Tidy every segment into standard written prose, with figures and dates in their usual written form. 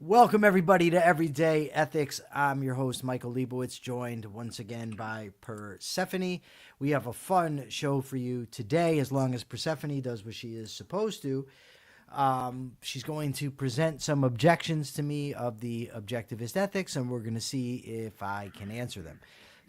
Welcome, everybody, to Everyday Ethics. I'm your host, Michael Liebowitz, joined once again by Persephone. We have a fun show for you today, as long as Persephone does what she is supposed to. She's going to present some objections to me of the objectivist ethics, and we're going to see if I can answer them.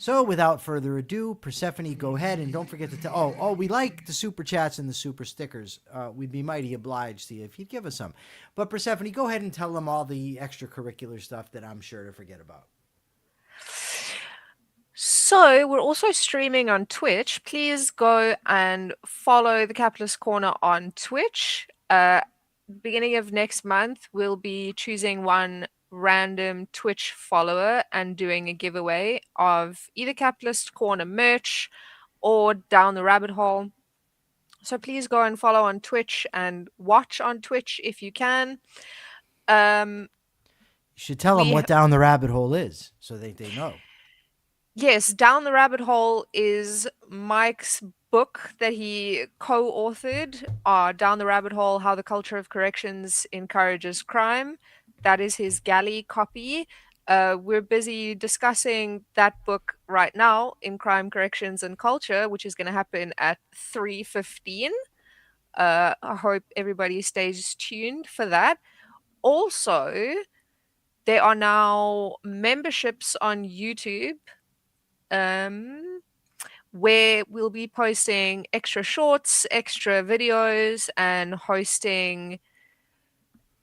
So, without further ado, Persephone, go ahead, and don't forget to tell. Oh, we like the super chats and the super stickers. We'd be mighty obliged to you if you'd give us some. But Persephone, go ahead and tell them all the extracurricular stuff that I'm sure to forget about. So we're also streaming on Twitch. Please go and follow the Capitalist Corner on Twitch. Beginning of next month, we'll be choosing one random Twitch follower and doing a giveaway of either Capitalist Corner merch or Down the Rabbit Hole. So please go and follow on Twitch and watch on Twitch if you can. You should tell them what Down the Rabbit Hole is so they know. Yes, Down the Rabbit Hole is Mike's book that he co-authored, Down the Rabbit Hole, How the Culture of Corrections Encourages Crime. That is his galley copy. We're busy discussing that book right now in Crime, Corrections, and Culture, which is going to happen at 3:15. I hope everybody stays tuned for that. Also, there are now memberships on YouTube where we'll be posting extra shorts, extra videos, and hosting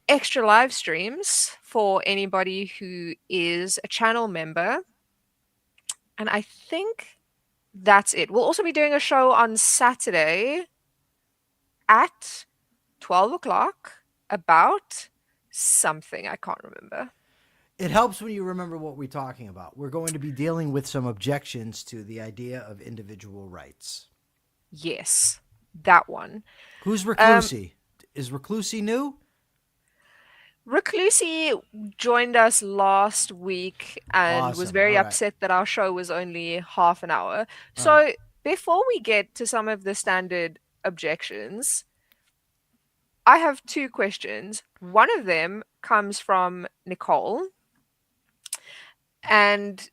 extra live streams for anybody who is a channel member. And I think that's it. We'll also be doing a show on Saturday at 12 o'clock about something. I can't remember. It helps when you remember what we're talking about. We're going to be dealing with some objections to the idea of individual rights. Yes, that one. Who's Reclusi? Is Reclusi new? Reclusi joined us last week and was very upset that our show was only half an hour. So before we get to some of the standard objections, I have two questions. One of them comes from Nicole, and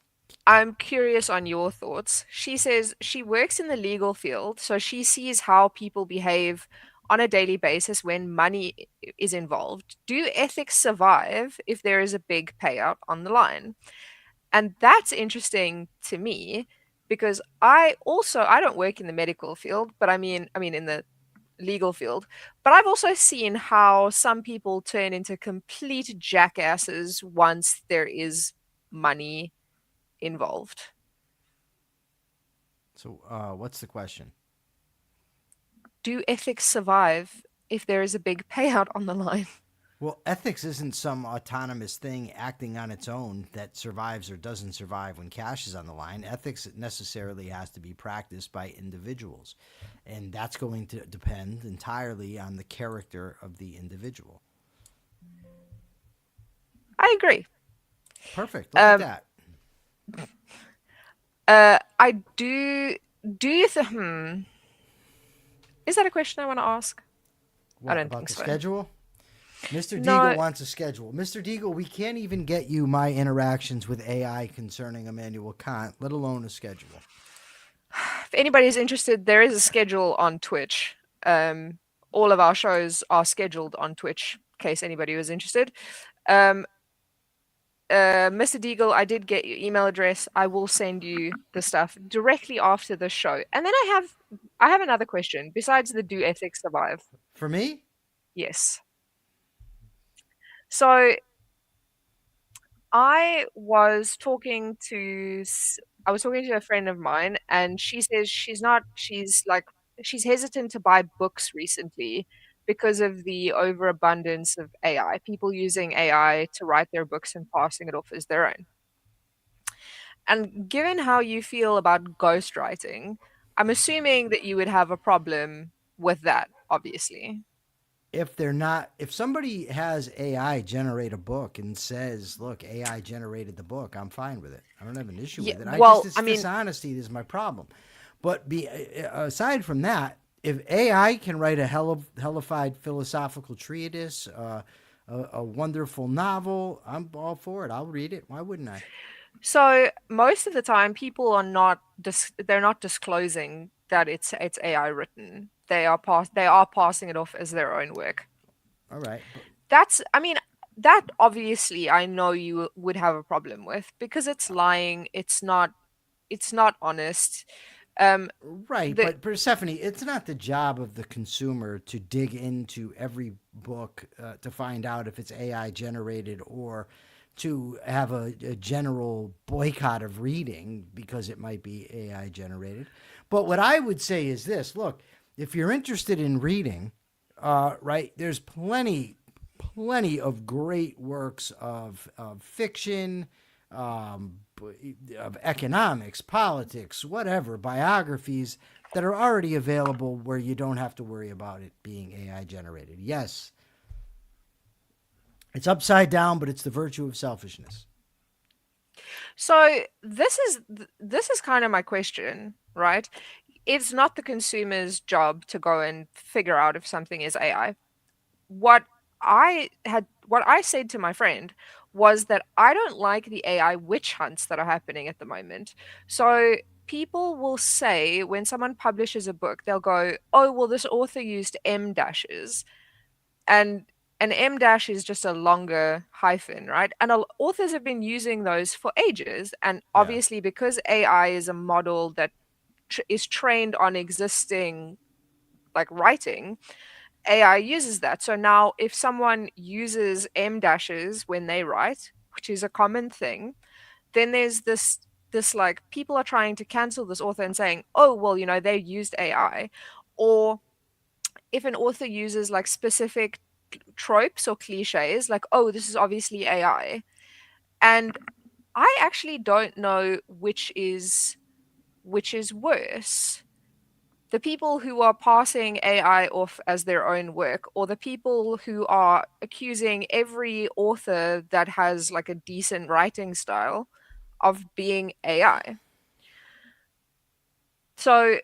I'm curious on your thoughts. She says she works in the legal field, so she sees how people behave on a daily basis when money is involved. Do ethics survive if there is a big payout on the line? And that's interesting to me because I don't work in the medical field, but I mean in the legal field, but I've also seen how some people turn into complete jackasses once there is money involved. So what's the question? Do ethics survive if there is a big payout on the line? Well, ethics isn't some autonomous thing acting on its own that survives or doesn't survive when cash is on the line. Ethics necessarily has to be practiced by individuals, and that's going to depend entirely on the character of the individual. I agree. Perfect. Look at that. I do. Do you Is that a question I want to ask? What, I don't about think the so. Schedule? Mr. Deagle wants a schedule. Mr. Deagle, we can't even get you my interactions with AI concerning Immanuel Kant, let alone a schedule. If anybody's interested, there is a schedule on Twitch. All of our shows are scheduled on Twitch, in case anybody was interested. Mr. Deagle, I did get your email address. I will send you the stuff directly after the show. And then I have another question besides the do ethics survive? For me? Yes. So I was talking to a friend of mine, and she says she's hesitant to buy books recently because of the overabundance of AI, people using AI to write their books and passing it off as their own. And given how you feel about ghostwriting, I'm assuming that you would have a problem with that, obviously. If somebody has AI generate a book and says, look, AI generated the book, I'm fine with it. I don't have an issue with it. Dishonesty is my problem. But aside from that, if AI can write a hellified philosophical treatise, a wonderful novel, I'm all for it. I'll read it. Why wouldn't I? So most of the time, people are not they're not disclosing that it's AI written. They are passing it off as their own work. All right. But, I mean, that obviously I know you would have a problem with because it's lying. It's not honest. Um, right. the But Persephone, it's not the job of the consumer to dig into every book to find out if it's AI generated or to have a general boycott of reading because it might be AI generated. But what I would say is this: look, if you're interested in reading, right, there's plenty of great works of fiction, of economics, politics, whatever, biographies that are already available where you don't have to worry about it being AI generated. Yes, it's upside down, but it's the virtue of selfishness. So this is kind of my question, right? It's not the consumer's job to go and figure out if something is AI. What I said to my friend was that I don't like the AI witch hunts that are happening at the moment. So people will say when someone publishes a book, they'll go, "Oh, well, this author used M dashes," and an M dash is just a longer hyphen, right? And authors have been using those for ages. And Yeah. obviously, because AI is a model that is trained on existing like writing, AI uses that. So now, if someone uses M dashes when they write, which is a common thing, then there's this like people are trying to cancel this author and saying, "Oh, well, you know, they used AI," or if an author uses like specific tropes or cliches, like, "Oh, this is obviously AI," and I actually don't know which is worse, the people who are passing AI off as their own work, or the people who are accusing every author that has like a decent writing style of being AI. So,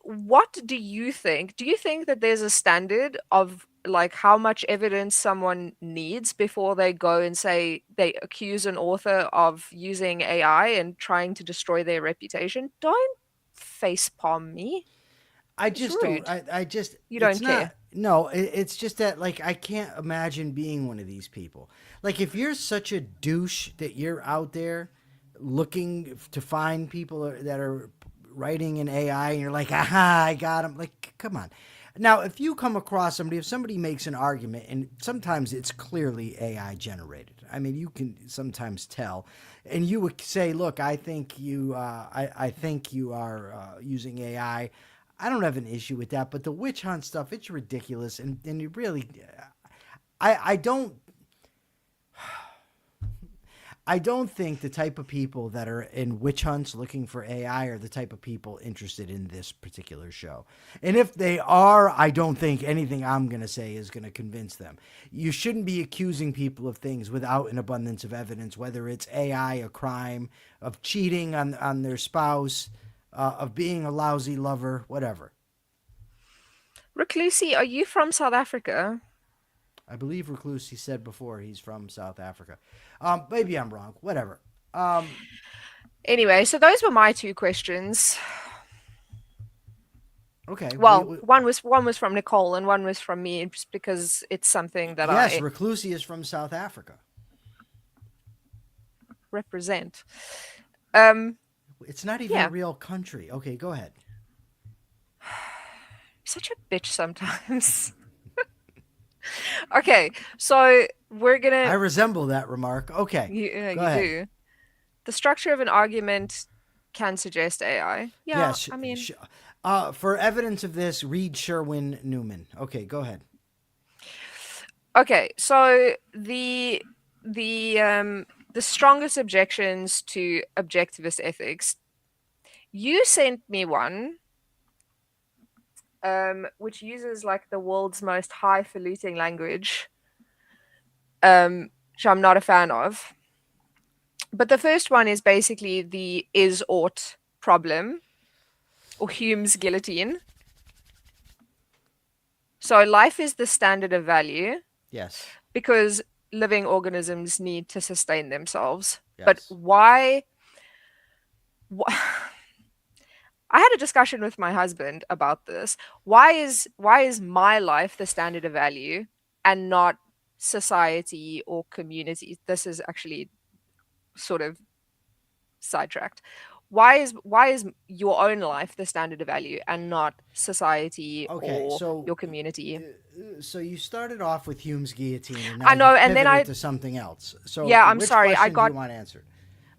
what do you think? Do you think that there's a standard of like how much evidence someone needs before they go and say they accuse an author of using AI and trying to destroy their reputation? Don't face palm me. I It's just don't. rude. I just, You it's don't not, care. no, it's just that, like, I can't imagine being one of these people. Like, if you're such a douche that you're out there looking to find people that are writing in AI and you're like, aha, I got him. Like, come on. Now, if you come across somebody, if somebody makes an argument, and sometimes it's clearly AI generated, I mean, you can sometimes tell, and you would say, "Look, I think you are using AI." I don't have an issue with that, but the witch hunt stuff, it's ridiculous, and you really, I don't, I don't think the type of people that are in witch hunts looking for AI are the type of people interested in this particular show. And if they are, I don't think anything I'm going to say is going to convince them. You shouldn't be accusing people of things without an abundance of evidence, whether it's AI, a crime, of cheating on their spouse, of being a lousy lover, whatever. Reclusi, are you from South Africa? I believe Recluse, he said before, he's from South Africa. Maybe I'm wrong. Whatever. Anyway, so those were my two questions. Okay. Well, one was from Nicole and one was from me, just because it's something that Yes, I Recluse is from South Africa. represent. Um, It's not even a yeah, real country. Okay, go ahead. such a bitch sometimes. Okay, so we're I gonna resemble that remark. Okay, go you ahead. do. The structure of an argument can suggest AI. Yeah, Yes. I mean, For evidence of this, read Sherwin Newman. Okay, go ahead. okay, so the strongest objections to objectivist ethics. You sent me one, which uses like the world's most highfalutin language, which I'm not a fan of. But the first one is basically the is ought problem, or Hume's guillotine. So life is the standard of value. Yes. because living organisms need to sustain themselves. But Yes. why? I had a discussion with my husband about this. Why is my life the standard of value and not society or community? This is actually sort of sidetracked. Why is your own life the standard of value and not society Okay, or so your community? so you started off with Hume's guillotine, and now I know, you've and then pivoted to something else. So, yeah, I'm which sorry. I question do you got want answered?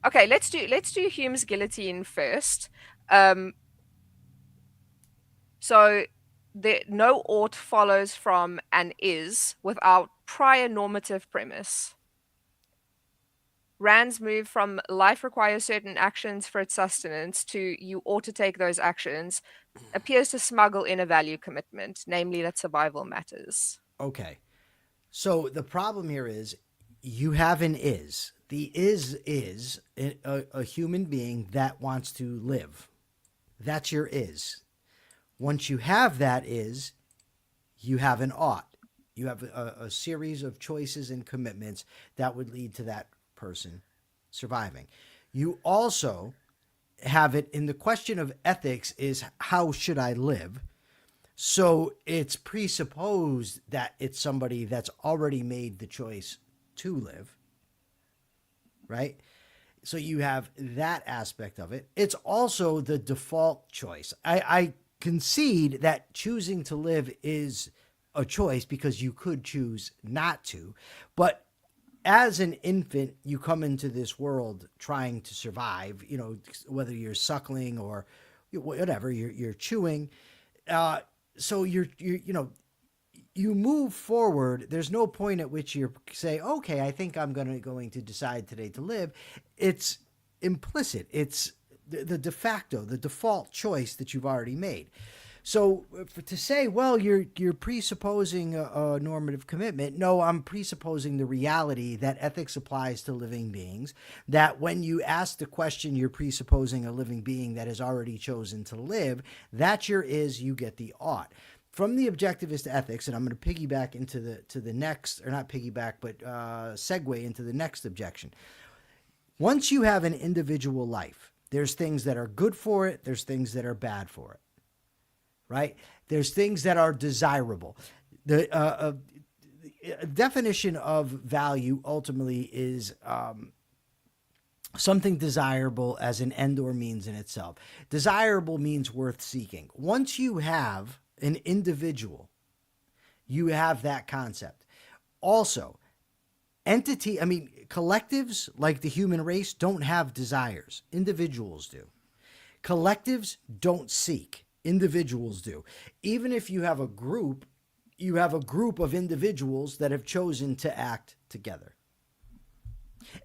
Okay, let's do Hume's guillotine first. Um, so no ought follows from an is without prior normative premise. Rand's move from life requires certain actions for its sustenance to you ought to take those actions appears to smuggle in a value commitment, namely that survival matters. Okay, so the problem here is you have an is. The is a human being that wants to live. That's your is. Once you have that is, you have an ought. You have a series of choices and commitments that would lead to that person surviving. You also have it in the question of ethics is how should I live? So it's presupposed that it's somebody that's already made the choice to live, right? So you have that aspect of it. It's also the default choice. I concede that choosing to live is a choice because you could choose not to. But as an infant, you come into this world trying to survive, whether you're suckling or whatever, you're chewing. So you move forward. There's no point at which you say, okay, I think I'm going to decide today to live. It's implicit. It's the de facto, the default choice that you've already made. So to say, well, you're presupposing a normative commitment. No, I'm presupposing the reality that ethics applies to living beings, that when you ask the question, you're presupposing a living being that has already chosen to live. That's your is, you get the ought. From the objectivist ethics, and I'm going to piggyback into the next, or not piggyback, but segue into the next objection. Once you have an individual life, there's things that are good for it, there's things that are bad for it, right? There's things that are desirable. The definition of value ultimately is something desirable as an end or means in itself. Desirable means worth seeking. Once you have an individual, you have that concept. Also, collectives like the human race don't have desires. Individuals do. Collectives don't seek. Individuals do. Even if you have a group of individuals that have chosen to act together.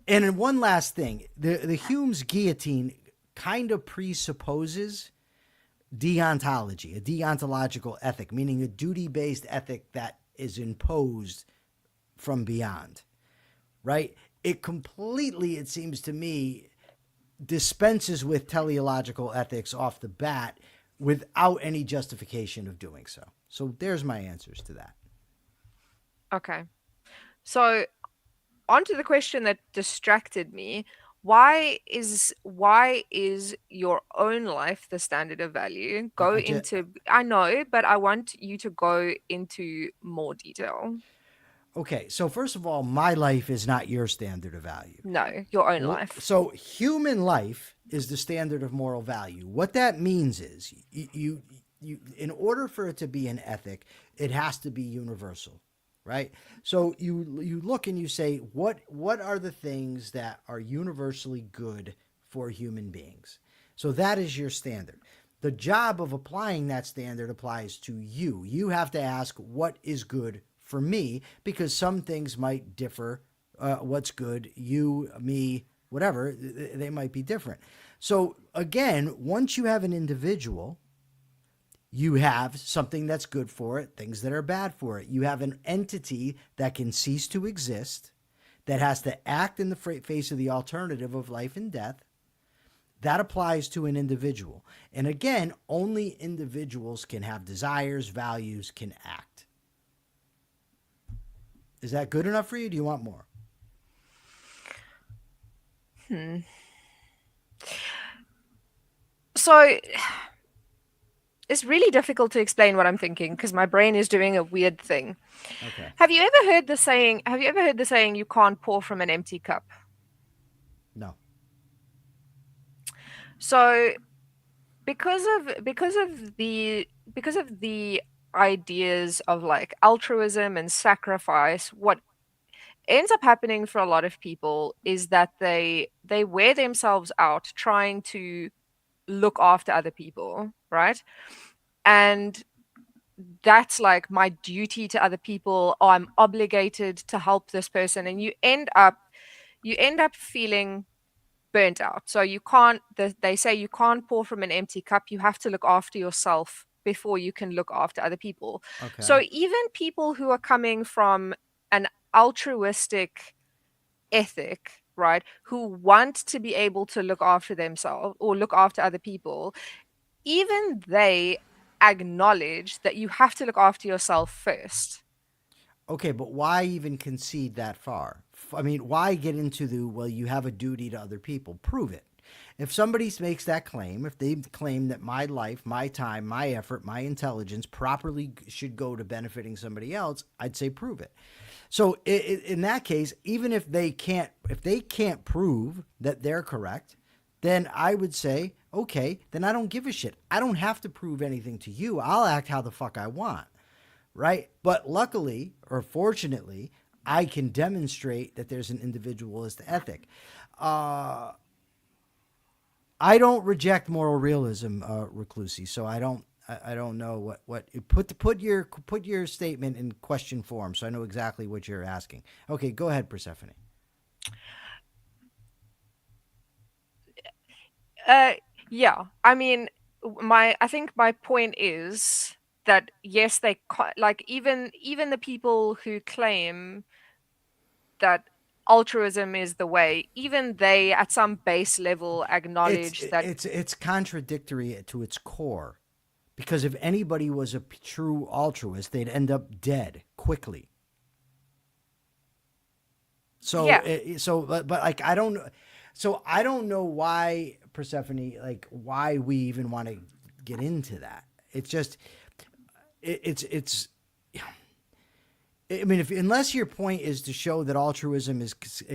And one last thing, the Hume's guillotine kind of presupposes deontology, a deontological ethic, meaning a duty-based ethic that is imposed from beyond, right? It completely, it seems to me, dispenses with teleological ethics off the bat without any justification of doing so. So there's my answers to that. Okay. So on to the question that distracted me. Why is your own life the standard of value? I know, but I want you to go into more detail. Okay, so first of all, my life is not your standard of value. No, your own life. So human life is the standard of moral value. What that means is you in order for it to be an ethic, it has to be universal, right? So you look and you say, what are the things that are universally good for human beings? So that is your standard. The job of applying that standard applies to you. You have to ask, what is good for me? Because some things might differ. What's good, you, me, whatever, they might be different. So again, once you have an individual, you have something that's good for it, things that are bad for it. You have an entity that can cease to exist, that has to act in the face of the alternative of life and death. That applies to an individual. And again, only individuals can have desires, values, can act. Is that good enough for you? Do you want more? So it's really difficult to explain what I'm thinking because my brain is doing a weird thing. Okay. Have you ever heard the saying, you can't pour from an empty cup? No. So because of the ideas of like altruism and sacrifice, what ends up happening for a lot of people is that they wear themselves out trying to look after other people, right? And that's like my duty to other people, or I'm obligated to help this person, and you end up feeling burnt out. So you can't, they say you can't pour from an empty cup. You have to look after yourself before you can look after other people. So Okay. even people who are coming from an altruistic ethic, right, who want to be able to look after themselves or look after other people, even they acknowledge that you have to look after yourself first. Okay, but why even concede that far? I mean, why get into the, well, you have a duty to other people? Prove it. If somebody makes that claim, if they claim that my life, my time, my effort, my intelligence properly should go to benefiting somebody else, I'd say prove it. So in that case, even if they can't prove that they're correct, then I would say, okay, then I don't give a shit. I don't have to prove anything to you. I'll act how the fuck I want. Right? But luckily, or fortunately, I can demonstrate that there's an individualist ethic. I don't reject moral realism, Reclusi. So I don't know what put your statement in question form, so I know exactly what you're asking. Okay, go ahead, Persephone. Yeah, I mean, I think my point is that yes, like even the people who claim that altruism is the way, even they at some base level It's acknowledge that. it's contradictory to its core, because if anybody was a true altruist, they'd end up dead quickly. So, Yeah. but like I don't, so I don't know why Persephone, like why we even want to get into that. It's just, it's. I mean, if unless your point is to show that altruism is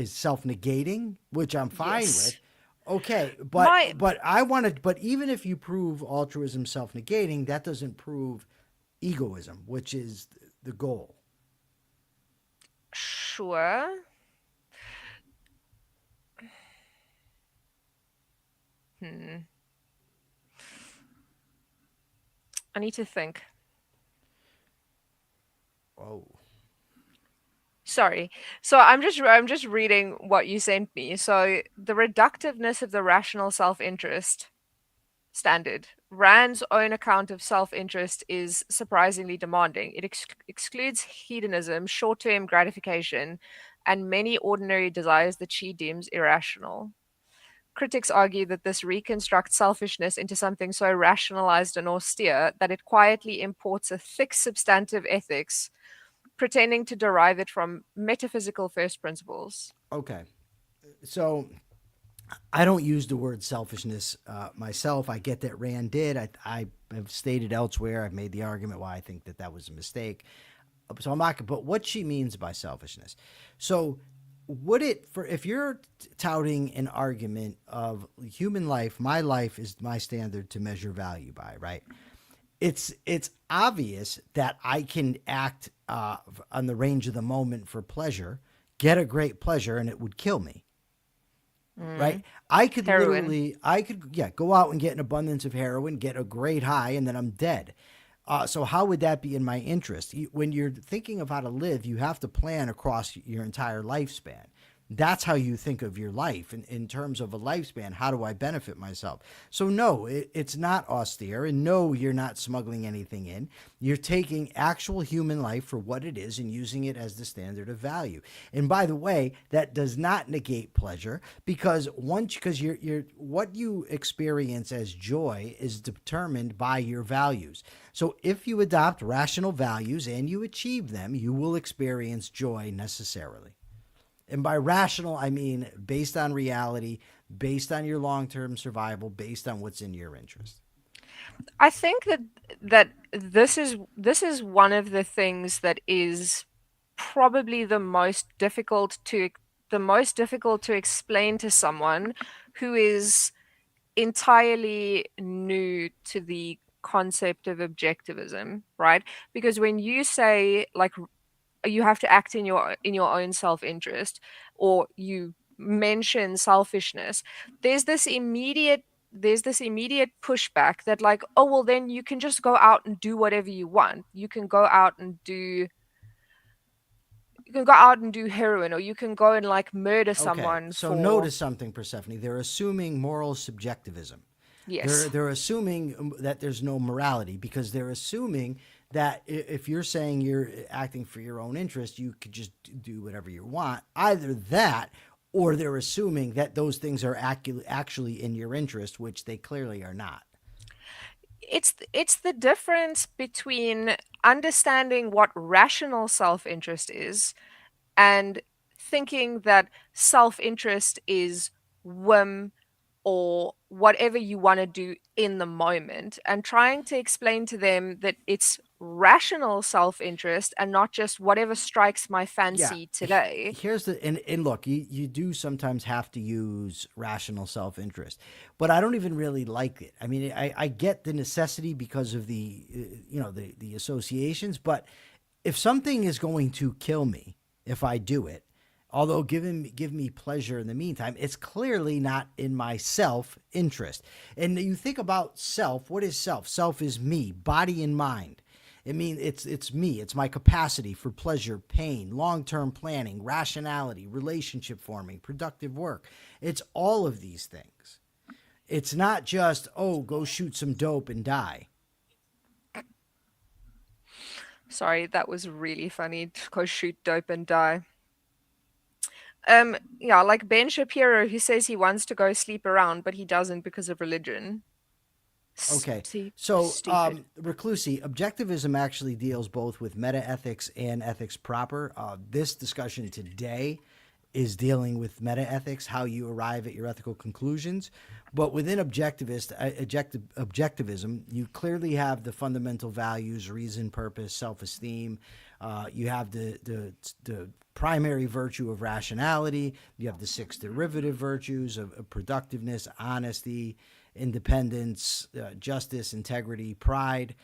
self-negating, which I'm fine Yes. with, okay. My But I wanted, but even if you prove altruism self-negating, that doesn't prove egoism, which is the goal. Sure. Hmm. I need to think. Oh, Sorry. So I'm just reading what you sent me. So the reductiveness of the rational self-interest standard. Rand's own account of self-interest is surprisingly demanding. It excludes hedonism, short-term gratification, and many ordinary desires that she deems irrational. Critics argue that this reconstructs selfishness into something so rationalized and austere that it quietly imports a thick substantive ethics, pretending to derive it from metaphysical first principles. okay. So I don't use the word selfishness myself. I get that Rand did. I have stated elsewhere. I've made the argument why I think that that was a mistake. So I'm not. But what she means by selfishness. So would it for if you're touting an argument of human life, my life is my standard to measure value by, right? It's obvious that I can act on the range of the moment for pleasure, get a great pleasure, and it would kill me. Right? I could Heroin. go out and get an abundance of heroin, get a great high, and then I'm dead. So how would that be in my interest? When you're thinking of how to live, you have to plan across your entire lifespan. That's how you think of your life in terms of a lifespan. How do I benefit myself? So, no, it's not austere. And no, you're not smuggling anything in. You're taking actual human life for what it is and using it as the standard of value. And by the way, that does not negate pleasure, because you're what you experience as joy is determined by your values. So if you adopt rational values and you achieve them, you will experience joy necessarily. And by rational, I mean based on reality, based on your long-term survival, based on what's in your interest. I think that this is one of the things that is probably the most difficult to explain to someone who is entirely new to the concept of objectivism, right? Because when you say like you have to act in your own self-interest, or you mention selfishness, there's this immediate there's this immediate pushback that like, oh well, then you can just go out and do whatever you want. You can go out and do heroin, or you can go and like murder Okay, someone so for. notice something, Persephone. They're assuming moral subjectivism. They're Yes. they're assuming that there's no morality, because they're assuming that if you're saying you're acting for your own interest, you could just do whatever you want. Either that, or they're assuming that those things are actually in your interest, which they clearly are not. It's the difference between understanding what rational self-interest is and thinking that self-interest is whim or whatever you want to do in the moment, and trying to explain to them that it's rational self-interest and not just whatever strikes my Yeah. fancy today. Here's the and look, you do sometimes have to use rational self-interest, but I don't even really like it. I mean, I get the necessity because of the the associations, but if something is going to kill me if I do it, although give me pleasure in the meantime, it's clearly not in my self interest. And you think about self. What is self? Self is me, body and mind. I mean, it's me. It's my capacity for pleasure, pain, long-term planning, rationality, relationship forming, productive work. It's all of these things. It's not just, oh, go shoot some dope and die. Sorry, that was really funny. Go shoot dope and die. Yeah, like Ben Shapiro, who says he wants to go sleep around, but he doesn't because of religion. Okay. See, So, stupid. Reclusi, objectivism actually deals both with meta ethics and ethics proper. This discussion today is dealing with meta ethics, how you arrive at your ethical conclusions. But within objectivism, you clearly have the fundamental values: reason, purpose, self-esteem. You have the primary virtue of rationality. You have the six derivative virtues of productiveness, honesty, independence, justice, integrity, pride.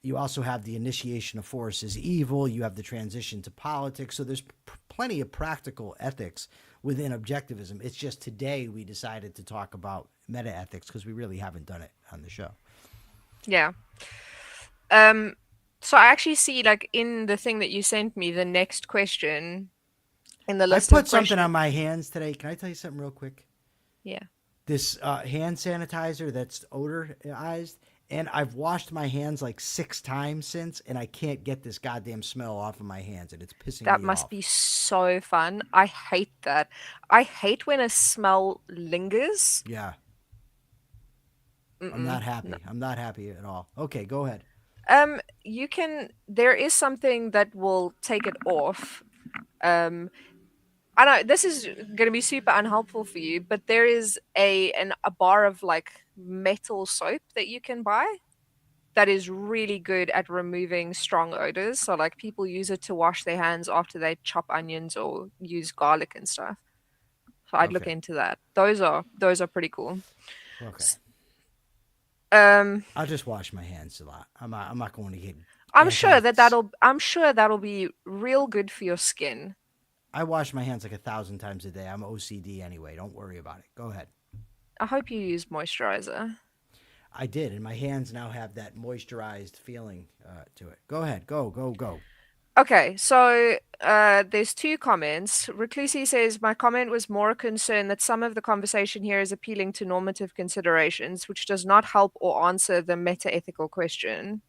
You also have the initiation of force is evil. You have the transition to politics. So there's plenty of practical ethics within objectivism. It's just today we decided to talk about meta ethics because we really haven't done it on the show. Yeah. Um, so I actually see, like, in the thing that you sent me, the next question in the I list of put something on questions. my hands today. Can I tell you something real quick? Yeah. This hand sanitizer that's odorized, and I've washed my hands like 6 times since, and I can't get this goddamn smell off of my hands, and it's pissing That me must off. be so fun. I hate that. I hate when a smell lingers. Yeah, I'm not Mm-mm. No. happy. I'm not happy at all. Okay, go ahead. There is something that will take it off. Um, I know this is going to be super unhelpful for you, but there is a bar of like metal soap that you can buy that is really good at removing strong odors. So like people use it to wash their hands after they chop onions or use garlic and stuff. So I'd look Okay, into that. Those are pretty cool. okay. S- Um, I'll just wash my hands a lot. I'm not going to get I'm anti. sure that that'll be real good for your skin. I wash my hands like 1,000 times a day. I'm OCD anyway. Don't worry about it. Go ahead. I hope you use moisturizer. I did, and my hands now have that moisturized feeling to it. Go ahead. Go, go, go. Okay, so there's two comments. Reclusi says, my comment was more a concern that some of the conversation here is appealing to normative considerations, which does not help or answer the meta-ethical question.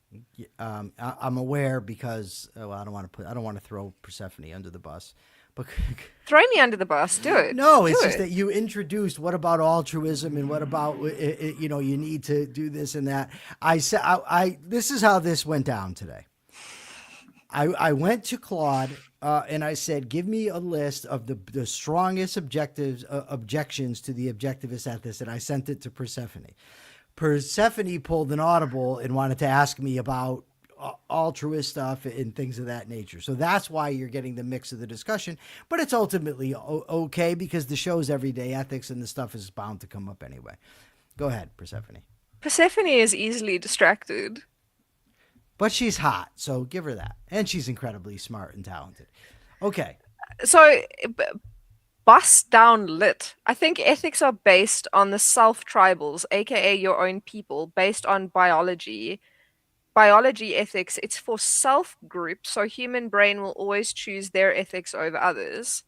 I'm aware because well, I don't want to throw Persephone under the bus, but Throw me under the bus. Do it. no, Do it's just it. that you introduced what about altruism and what about you need to do this and that. I said I this is how this went down today. I went to Claude and I said, give me a list of the strongest objections to the objectivist ethics, and I sent it to Persephone. Persephone pulled an audible and wanted to ask me about altruist stuff and things of that nature. So that's why you're getting the mix of the discussion. But it's ultimately okay because the show's everyday ethics and the stuff is bound to come up anyway. Go ahead, Persephone. Persephone is easily distracted. But she's hot, so give her that. And she's incredibly smart and talented. Okay. So, bust down lit. I think ethics are based on the self-tribals, aka your own people, based on biology. Biology ethics, it's for self group, so human brain will always choose their ethics over others.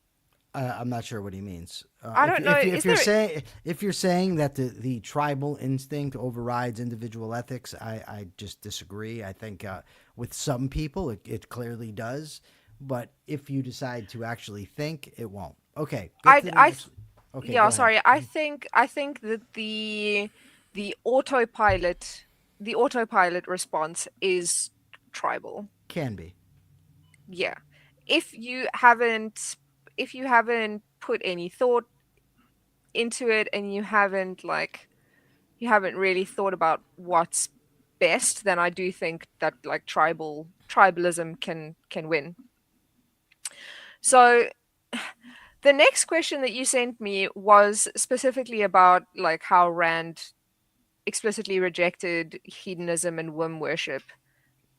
I'm not sure what he means. I don't know. Is there If you're saying that the tribal instinct overrides individual ethics, I just disagree. I think with some people it clearly does, but if you decide to actually think, it won't. Okay. Okay. Yeah, Go sorry. ahead. I think that the autopilot response is tribal. Can be. Yeah. If you haven't put any thought into it and you haven't really thought about what's best, then I do think that like tribalism can win. So the next question that you sent me was specifically about like how Rand explicitly rejected hedonism and whim worship.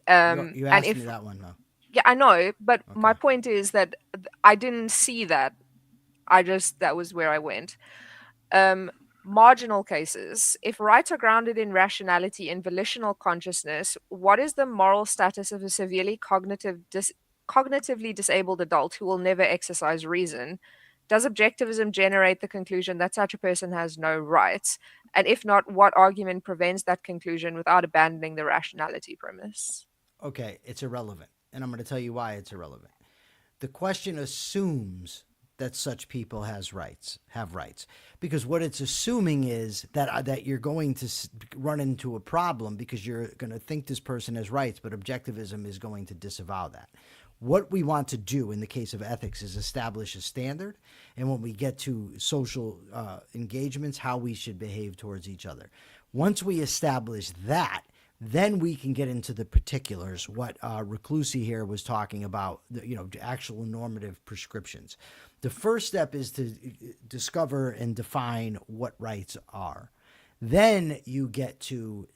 You And asked me if that one though. Yeah, I know, but my Okay. point is that I didn't see that. That was where I went. Um, Marginal cases. If rights are grounded in rationality and volitional consciousness, what is the moral status of a severely cognitively disabled adult who will never exercise reason? Does objectivism generate the conclusion that such a person has no rights? And if not, what argument prevents that conclusion without abandoning the rationality premise? Okay, it's irrelevant, and I'm going to tell you why it's irrelevant. The question assumes that such people have rights, because what it's assuming is that you're going to run into a problem because you're going to think this person has rights, but objectivism is going to disavow that. What we want to do in the case of ethics is establish a standard, and when we get to social engagements, how we should behave towards each other. Once we establish that, then we can get into the particulars, what Reclusi here was talking about, actual normative prescriptions. The first step is to discover and define what rights are. Then you get to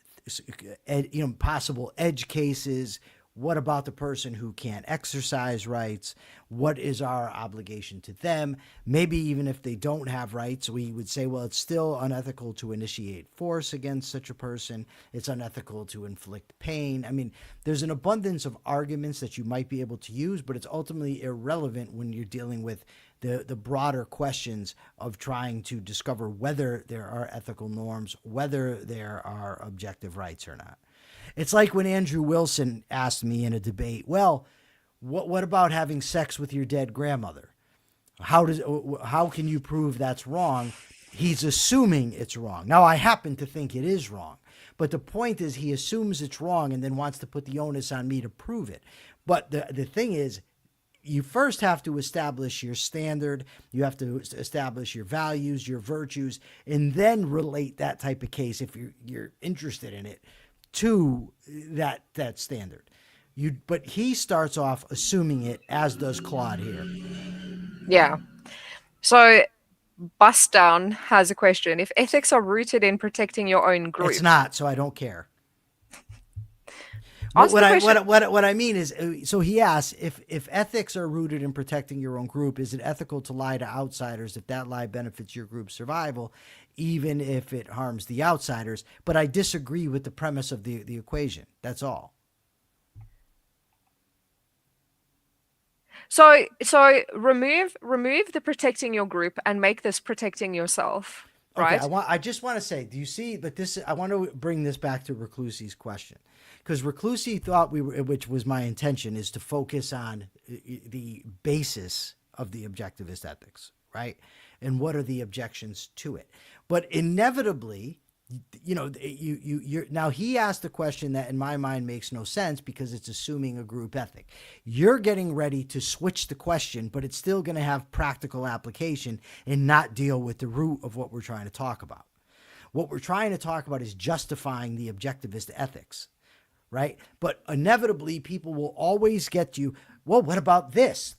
possible edge cases. What about the person who can't exercise rights? What is our obligation to them? Maybe even if they don't have rights, we would say, well, it's still unethical to initiate force against such a person. It's unethical to inflict pain. I mean, there's an abundance of arguments that you might be able to use, but it's ultimately irrelevant when you're dealing with the broader questions of trying to discover whether there are ethical norms, whether there are objective rights or not. It's like when Andrew Wilson asked me in a debate, well, what about having sex with your dead grandmother? How can you prove that's wrong? He's assuming it's wrong. Now, I happen to think it is wrong. But the point is he assumes it's wrong and then wants to put the onus on me to prove it. But the thing is, you first have to establish your standard. You have to establish your values, your virtues, and then relate that type of case, if you're interested in it, to that standard. But he starts off assuming it, as does Claude here. Yeah. So Bust Down has a question. If ethics are rooted in protecting your own group. It's not, so I don't care. Ask What the I question. what I mean is, so he asks, if ethics are rooted in protecting your own group, is it ethical to lie to outsiders if that lie benefits your group's survival, even if it harms the outsiders? But I disagree with the premise of the equation. That's all. So remove the protecting your group and make this protecting yourself, Okay, right? I just want to say, do you see? But this, I want to bring this back to Reclusi's question, because Reclusi thought we were, which was my intention, is to focus on the basis of the objectivist ethics, right? And what are the objections to it? But inevitably, you're now, he asked a question that in my mind makes no sense because it's assuming a group ethic. You're getting ready to switch the question, but it's still going to have practical application and not deal with the root of what we're trying to talk about. What we're trying to talk about is justifying the objectivist ethics, right? But inevitably, people will always get you, well, what about this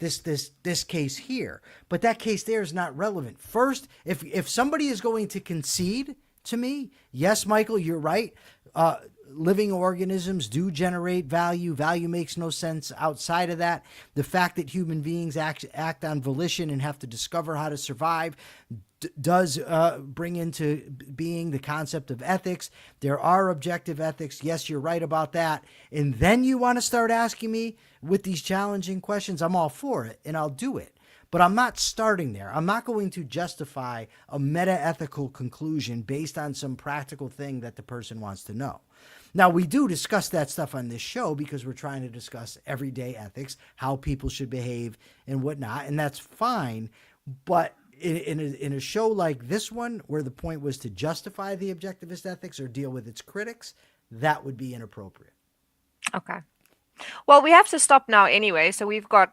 case here? But that case there is not relevant. First, if somebody is going to concede to me, yes, Michael, you're right. Living organisms do generate value. Value makes no sense outside of that. The fact that human beings act on volition and have to discover how to survive does bring into being the concept of ethics. There are objective ethics. Yes, you're right about that. And then you want to start asking me with these challenging questions. I'm all for it, and I'll do it. But I'm not starting there. I'm not going to justify a meta-ethical conclusion based on some practical thing that the person wants to know. Now, we do discuss that stuff on this show because we're trying to discuss everyday ethics, how people should behave and whatnot, and that's fine. But in a show like this one, where the point was to justify the objectivist ethics or deal with its critics, that would be inappropriate. Okay. Well, we have to stop now anyway, so we've got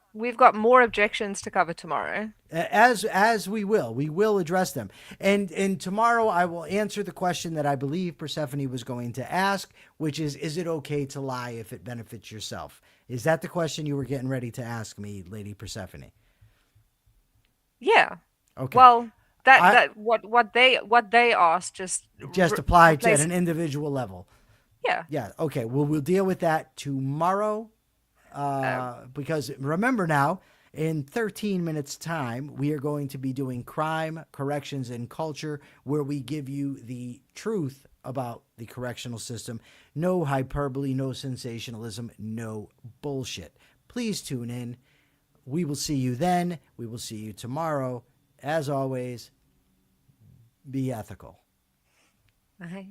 more objections to cover tomorrow. As we will address them, and tomorrow I will answer the question that I believe Persephone was going to ask, which is it okay to lie if it benefits yourself? Is that the question you were getting ready to ask me, Lady Persephone? Yeah. Okay. Well, what they asked just applied to at an individual level. Yeah. Yeah. Okay. Well, we'll deal with that tomorrow. Because remember now, in 13 minutes time, we are going to be doing crime, corrections, and culture, where we give you the truth about the correctional system. No hyperbole, no sensationalism, no bullshit. Please tune in. We will see you then. We will see you tomorrow. As always, be ethical. Bye.